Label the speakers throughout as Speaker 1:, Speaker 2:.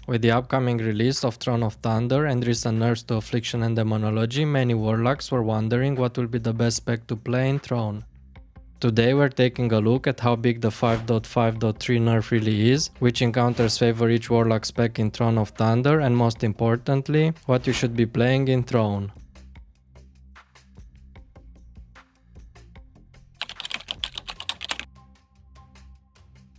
Speaker 1: With the upcoming release of Throne of Thunder and recent nerfs to Affliction and Demonology, many Warlocks were wondering what will be the best spec to play in Throne. Today we're taking a look at how big the 5.5.3 nerf really is, which encounters favor each Warlock spec in Throne of Thunder, and most importantly, what you should be playing in Throne.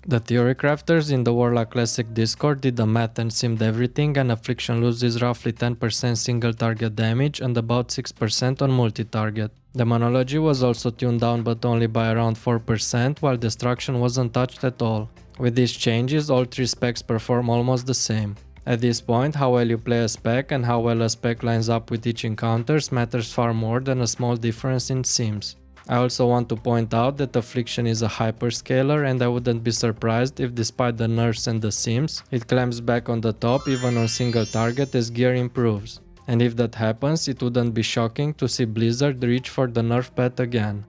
Speaker 1: The theory crafters in the Warlock Classic Discord did the math and simmed everything, and Affliction loses roughly 10% single target damage and about 6% on multi-target. Demonology was also tuned down but only by around 4%, while Destruction wasn't touched at all. With these changes, all three specs perform almost the same. At this point, how well you play a spec and how well a spec lines up with each encounters matters far more than a small difference in sims. I also want to point out that Affliction is a hyperscaler, and I wouldn't be surprised if despite the nerfs and the sims, it climbs back on the top even on single target as gear improves. And if that happens, it wouldn't be shocking to see Blizzard reach for the nerf pad again.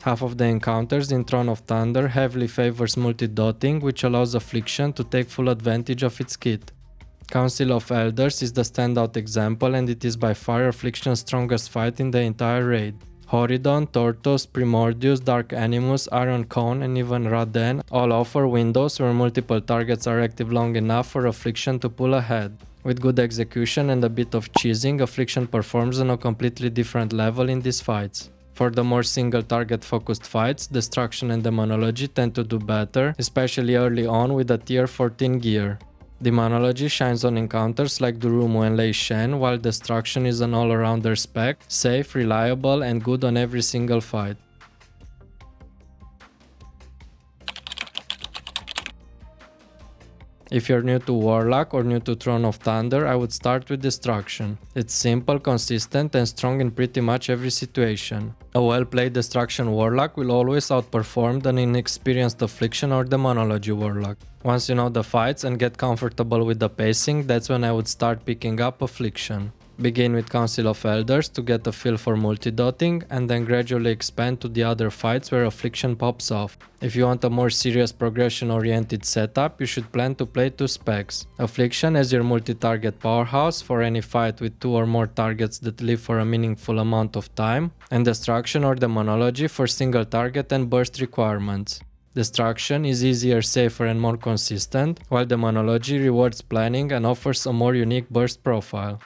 Speaker 1: Half of the encounters in Throne of Thunder heavily favors multi-dotting, which allows Affliction to take full advantage of its kit. Council of Elders is the standout example, and it is by far Affliction's strongest fight in the entire raid. Horidon, Tortos, Primordius, Dark Animus, Iron Cone, and even Raden all offer windows where multiple targets are active long enough for Affliction to pull ahead. With good execution and a bit of cheesing, Affliction performs on a completely different level in these fights. For the more single target focused fights, Destruction and Demonology tend to do better, especially early on with a tier 14 gear. Demonology shines on encounters like Durumu and Lei Shen, while Destruction is an all-arounder spec, safe, reliable, and good on every single fight. If you're new to Warlock or new to Throne of Thunder, I would start with Destruction. It's simple, consistent, and strong in pretty much every situation. A well-played Destruction Warlock will always outperform an inexperienced Affliction or Demonology Warlock. Once you know the fights and get comfortable with the pacing, that's when I would start picking up Affliction. Begin with Council of Elders to get a feel for multi-dotting, and then gradually expand to the other fights where Affliction pops off. If you want a more serious progression-oriented setup, you should plan to play two specs. Affliction as your multi-target powerhouse for any fight with two or more targets that live for a meaningful amount of time, and Destruction or Demonology for single target and burst requirements. Destruction is easier, safer, and more consistent, while Demonology rewards planning and offers a more unique burst profile.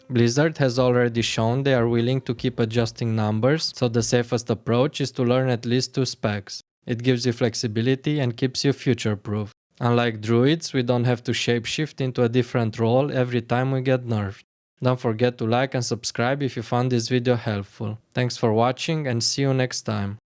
Speaker 1: Blizzard has already shown they are willing to keep adjusting numbers, so the safest approach is to learn at least two specs. It gives you flexibility and keeps you future-proof. Unlike druids, we don't have to shapeshift into a different role every time we get nerfed. Don't forget to like and subscribe if you found this video helpful. Thanks for watching and see you next time.